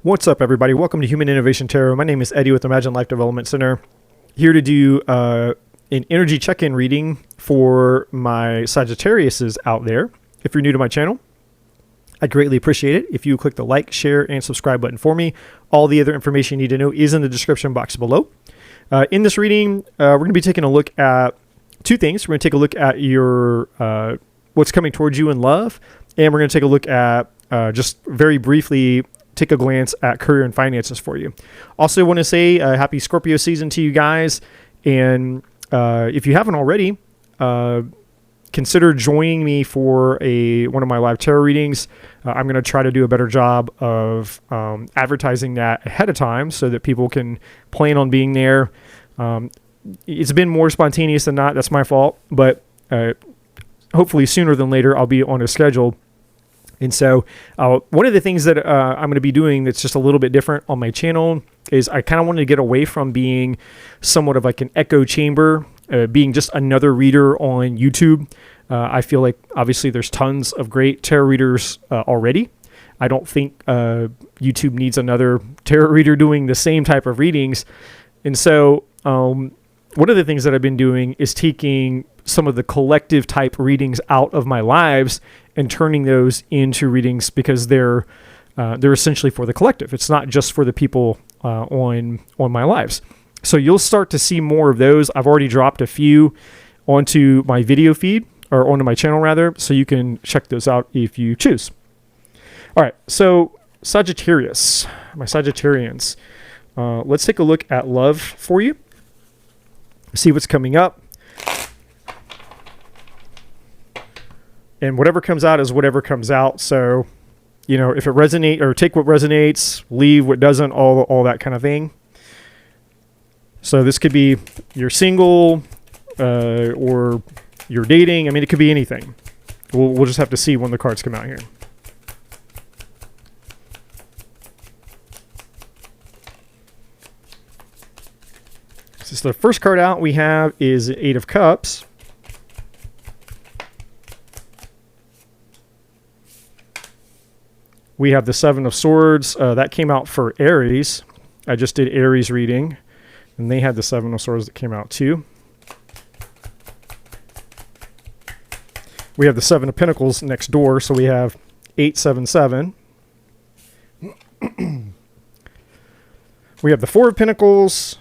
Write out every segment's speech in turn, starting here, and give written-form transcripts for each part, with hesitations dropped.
What's up, everybody? Welcome to Human Innovation Tarot. My name is Eddie with Imagine Life Development Center. Here to do an energy check-in reading for my Sagittariuses out there. If you're new to my channel, I'd greatly appreciate it if you click the like, share, and subscribe button for me. All the other information you need to know is in the description box below. In this reading, we're going to be taking a look at two things. We're going to take a look at your what's coming towards you in love, and we're going to take a look at just very briefly take a glance at career and finances for you. Also want to say happy Scorpio season to you guys. And if you haven't already, consider joining me for one of my live tarot readings. I'm going to try to do a better job of advertising that ahead of time so that people can plan on being there. It's been more spontaneous than not. That's my fault. But hopefully sooner than later, I'll be on a schedule. And so one of the things that I'm going to be doing that's just a little bit different on my channel is I kind of wanted to get away from being somewhat of like an echo chamber, being just another reader on YouTube. I feel like obviously there's tons of great tarot readers already. I don't think YouTube needs another tarot reader doing the same type of readings. And so one of the things that I've been doing is taking some of the collective type readings out of my lives and turning those into readings because they're essentially for the collective. It's not just for the people on my lives. So you'll start to see more of those. I've already dropped a few onto my video feed, or onto my channel rather, so you can check those out if you choose. All right, so Sagittarius, my Sagittarians. Let's take a look at love for you. See what's coming up. And whatever comes out is whatever comes out. So, you know, if it resonates, or take what resonates, leave what doesn't, all that kind of thing. So this could be you're single or you're dating. I mean, it could be anything. We'll just have to see when the cards come out here. So the first card out we have is Eight of Cups. We have the Seven of Swords. That came out for Aries. I just did Aries reading, and they had the Seven of Swords that came out too. We have the Seven of Pentacles next door, so we have 877. We have the Four of Pentacles.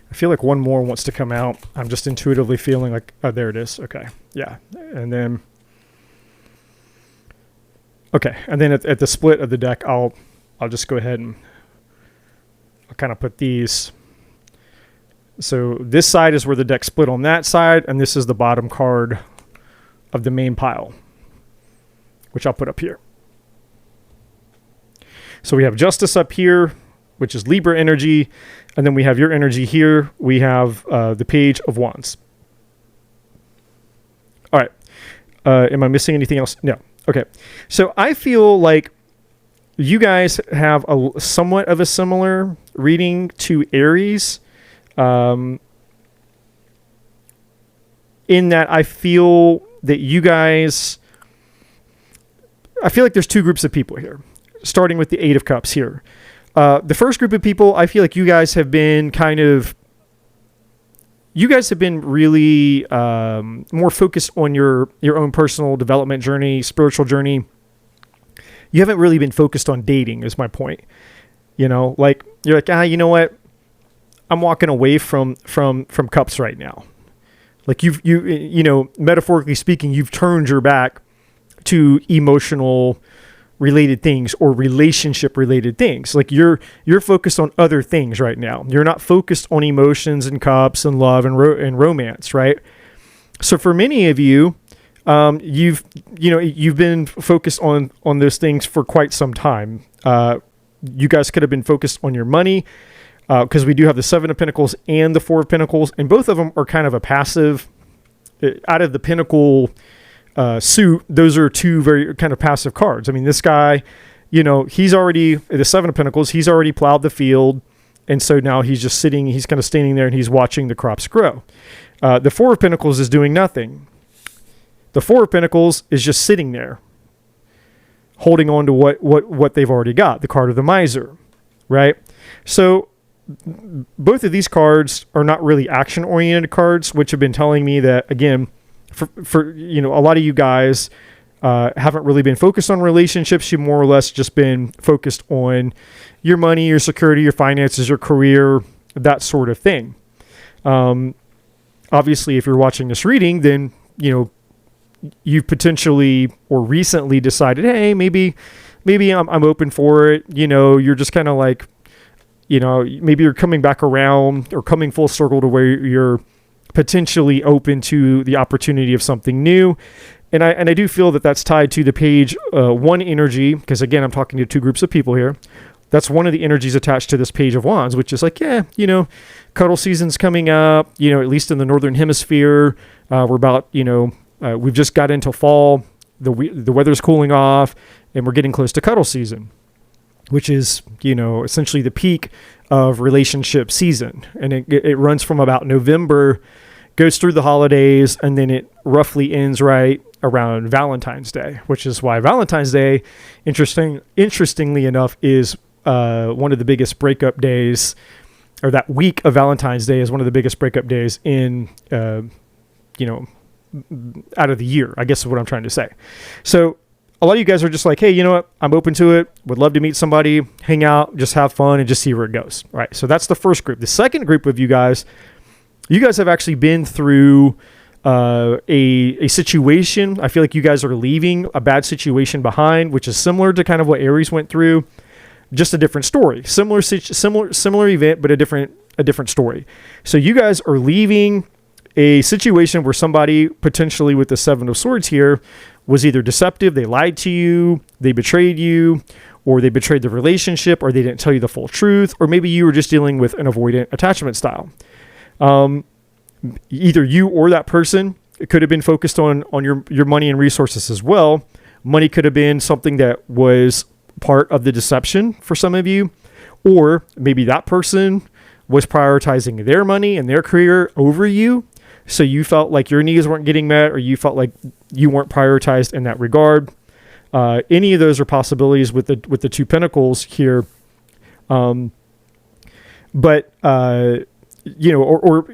I feel like one more wants to come out. I'm just intuitively feeling like, oh, there it is. Okay. Yeah. And then, okay. And then at the split of the deck, I'll just go ahead and I'll kind of put these. So this side is where the deck split on that side. And this is the bottom card of the main pile, which I'll put up here. So we have Justice up here, which is Libra energy. And then we have your energy here. We have the Page of Wands. All right. Am I missing anything else? No. Okay. So I feel like you guys have a somewhat of a similar reading to Aries. In that I feel that you guys... I feel like there's two groups of people here. Starting with the Eight of Cups here. The first group of people, I feel like you guys have been really more focused on your own personal development journey, spiritual journey. You haven't really been focused on dating, is my point. You know, like you're like, you know what? I'm walking away from cups right now. Like you know, metaphorically speaking, you've turned your back to emotional related things or relationship related things. Like you're focused on other things right now. You're not focused on emotions and cups and love and romance, right? So for many of you, you've been focused on those things for quite some time. You guys could have been focused on your money because we do have the Seven of Pentacles and the Four of Pentacles, and both of them are kind of a passive. Out of the Pentacle suit, those are two very kind of passive cards. I mean, this guy, you know, he's already, the Seven of Pentacles, he's already plowed the field. And so now he's just sitting, he's kind of standing there and he's watching the crops grow. The Four of Pentacles is doing nothing. The Four of Pentacles is just sitting there, holding on to what they've already got, the card of the miser, right? So both of these cards are not really action-oriented cards, which have been telling me that, again, for a lot of you guys haven't really been focused on relationships. You've more or less just been focused on your money, your security, your finances, your career, that sort of thing. Obviously, if you're watching this reading, then, you've potentially or recently decided, hey, maybe I'm open for it. You're just kind of like, maybe you're coming back around or coming full circle to where you're potentially open to the opportunity of something new. And I do feel that that's tied to the page one energy, because again, I'm talking to two groups of people here. That's one of the energies attached to this Page of Wands, which is like, cuddle season's coming up, at least in the Northern Hemisphere. We're about, we've just got into fall, the weather's cooling off, and we're getting close to cuddle season, which is, essentially the peak of relationship season. And it runs from about November, goes through the holidays, and then it roughly ends right around Valentine's Day, which is why Valentine's Day, interestingly enough, is one of the biggest breakup days, or that week of Valentine's Day is one of the biggest breakup days in, out of the year, I guess is what I'm trying to say. So a lot of you guys are just like, hey, you know what? I'm open to it. Would love to meet somebody, hang out, just have fun, and just see where it goes. All right. So that's the first group. The second group of you guys have actually been through a situation. I feel like you guys are leaving a bad situation behind, which is similar to kind of what Aries went through, just a different story. Similar event, but a different story. So you guys are leaving a situation where somebody potentially with the Seven of Swords here was either deceptive, they lied to you, they betrayed you, or they betrayed the relationship, or they didn't tell you the full truth, or maybe you were just dealing with an avoidant attachment style. Either you or that person, it could have been focused on your money and resources as well. Money could have been something that was part of the deception for some of you, or maybe that person was prioritizing their money and their career over you. So you felt like your needs weren't getting met, or you felt like you weren't prioritized in that regard. Any of those are possibilities with the Two Pentacles here. Or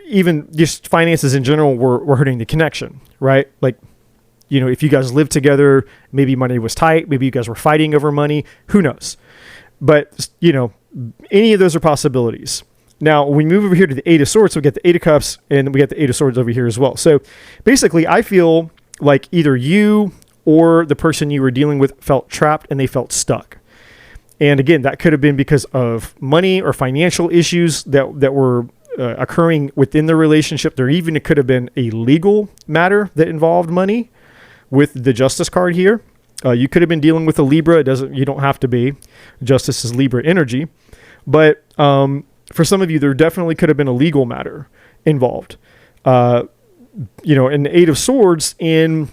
even just finances in general were hurting the connection, right? Like, if you guys lived together, maybe money was tight, maybe you guys were fighting over money, who knows? But, any of those are possibilities. Now, when we move over here to the Eight of Swords, we get the Eight of Cups, and we get the Eight of Swords over here as well. So basically, I feel like either you or the person you were dealing with felt trapped and they felt stuck. And again, that could have been because of money or financial issues that were occurring within the relationship. It could have been a legal matter that involved money with the Justice card here. You could have been dealing with a Libra. You don't have to be. Justice is Libra energy. But for some of you, there definitely could have been a legal matter involved. And the Eight of Swords, in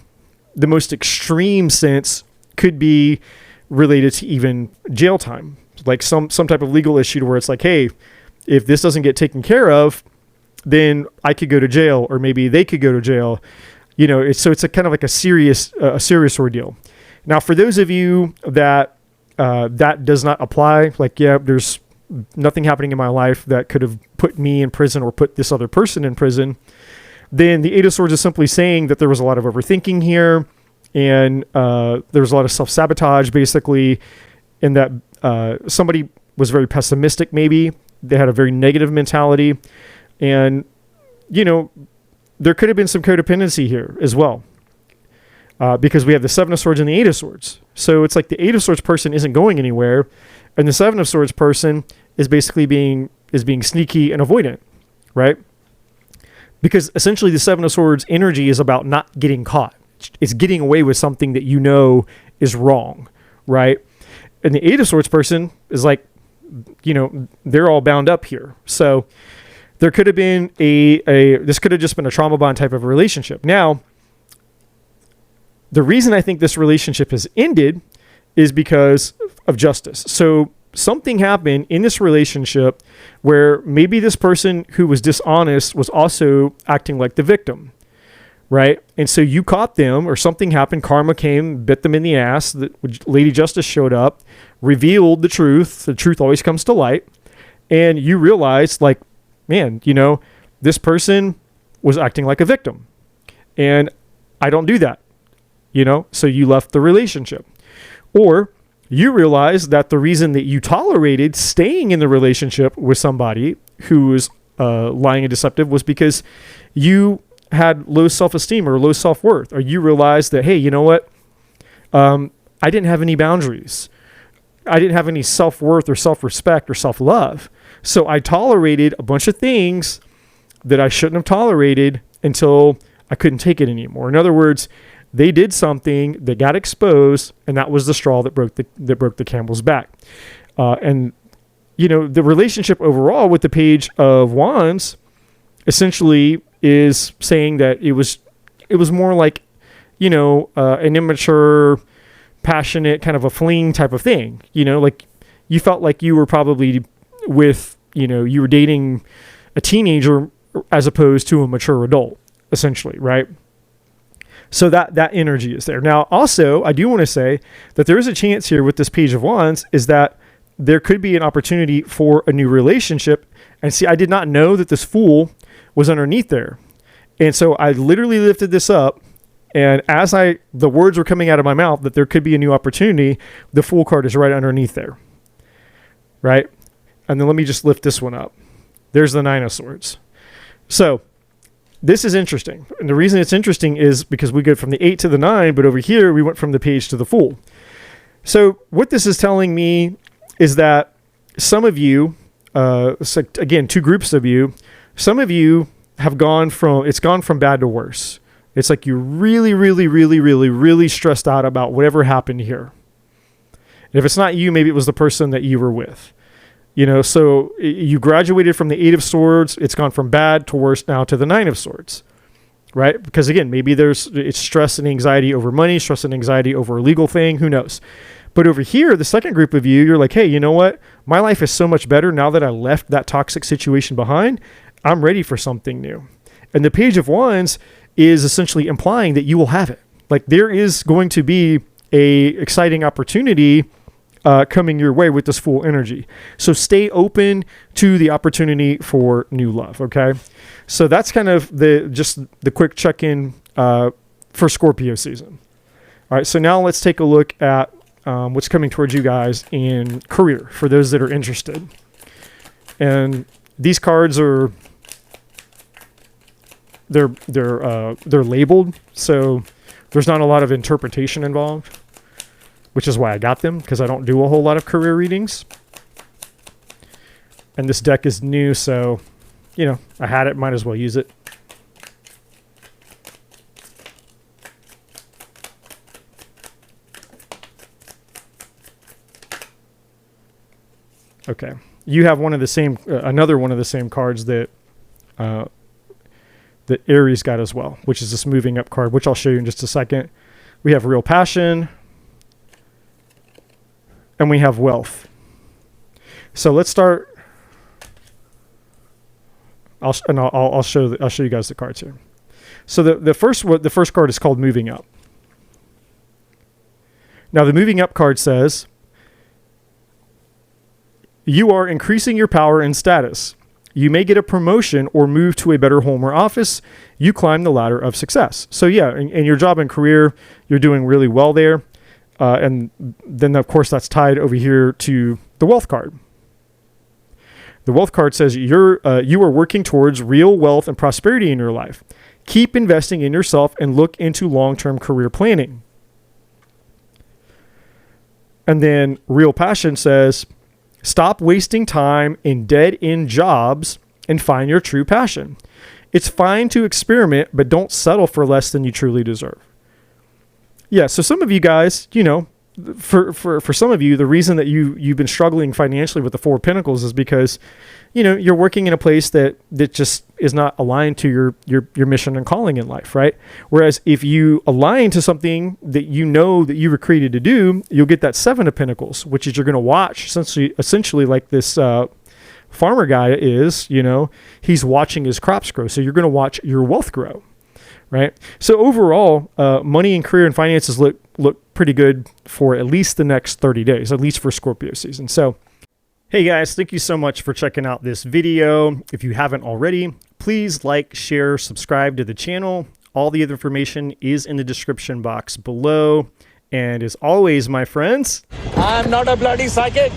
the most extreme sense, could be related to even jail time, like some type of legal issue to where it's like, hey, if this doesn't get taken care of, then I could go to jail, or maybe they could go to jail. It's a kind of like a serious ordeal. Now, for those of you that that does not apply, like, there's nothing happening in my life that could have put me in prison or put this other person in prison, then the Eight of Swords is simply saying that there was a lot of overthinking here, and there was a lot of self-sabotage, basically, in that somebody was very pessimistic, maybe. They had a very negative mentality, and, there could have been some codependency here as well, because we have the Seven of Swords and the Eight of Swords. So it's like the Eight of Swords person isn't going anywhere, and the Seven of Swords person is basically being sneaky and avoidant, right? Because essentially the Seven of Swords energy is about not getting caught. It's getting away with something that is wrong, right? And the Eight of Swords person is like, they're all bound up here. So there could have been this could have just been a trauma bond type of relationship. Now, the reason I think this relationship has ended is because of justice. So something happened in this relationship where maybe this person who was dishonest was also acting like the victim, right? And so you caught them, or something happened, karma came, bit them in the ass, Lady Justice showed up, revealed the truth always comes to light, and you realized, like, man, this person was acting like a victim, and I don't do that, so you left the relationship. Or you realize that the reason that you tolerated staying in the relationship with somebody who was lying and deceptive was because you had low self-esteem or low self-worth, or you realized that, hey, you know what? I didn't have any boundaries. I didn't have any self-worth or self-respect or self-love. So I tolerated a bunch of things that I shouldn't have tolerated until I couldn't take it anymore. In other words, they did something that got exposed, and that was the straw that broke the camel's back. And the relationship overall with the Page of Wands essentially is saying that it was more like an immature, passionate kind of a fling type of thing. Like you felt like you were probably with you were dating a teenager as opposed to a mature adult, essentially, right? So that energy is there. Now, also, I do want to say that there is a chance here with this Page of Wands is that there could be an opportunity for a new relationship. And see, I did not know that this Fool was underneath there. And so I literally lifted this up, and as the words were coming out of my mouth that there could be a new opportunity, the Fool card is right underneath there, right? And then let me just lift this one up. There's the Nine of Swords. So this is interesting. And the reason it's interesting is because we go from the 8 to the 9, but over here we went from the Page to the Fool. So what this is telling me is that some of you, so again, two groups of you, some of you have gone from bad to worse. It's like you're really, really, really, really, really stressed out about whatever happened here. And if it's not you, maybe it was the person that you were with. So you graduated from the 8 of Swords. It's gone from bad to worse now to the 9 of Swords, right? Because again, maybe it's stress and anxiety over money, stress and anxiety over a legal thing. Who knows? But over here, the second group of you, you're like, hey, you know what? My life is so much better now that I left that toxic situation behind. I'm ready for something new. And the Page of Wands is essentially implying that you will have it. Like there is going to be a exciting opportunity coming your way with this Fool energy. So stay open to the opportunity for new love. Okay. So that's kind of the quick check-in for Scorpio season. All right. So now let's take a look at what's coming towards you guys in career for those that are interested. And these cards are, they're labeled. So there's not a lot of interpretation involved, which is why I got them, because I don't do a whole lot of career readings. And this deck is new, so, I had it, might as well use it. Okay. You have one of the same, another one of the same cards that Aries got as well, which is this moving up card, which I'll show you in just a second. We have Real Passion, and we have Wealth. So let's start. I'll show you guys the cards here. So the first card is called Moving Up. Now the Moving Up card says, you are increasing your power and status. You may get a promotion or move to a better home or office. You climb the ladder of success. So yeah, in your job and career, you're doing really well there. And then, of course, that's tied over here to the Wealth card. The Wealth card says you are working towards real wealth and prosperity in your life. Keep investing in yourself and look into long-term career planning. And then Real Passion says, stop wasting time in dead-end jobs and find your true passion. It's fine to experiment, but don't settle for less than you truly deserve. Yeah, so some of you guys, for some of you, the reason that you've been struggling financially with the Four of Pentacles is because, you know, you're working in a place that just is not aligned to your mission and calling in life, right? Whereas if you align to something that you know that you were created to do, you'll get that Seven of Pentacles, which is you're going to watch essentially like this farmer guy is, you know, he's watching his crops grow. So you're going to watch your wealth grow, right? So overall, money and career and finances look pretty good for at least the next 30 days, at least for Scorpio season. So, hey guys, thank you so much for checking out this video. If you haven't already, please like, share, subscribe to the channel. All the other information is in the description box below. And as always, my friends, I'm not a bloody psychic.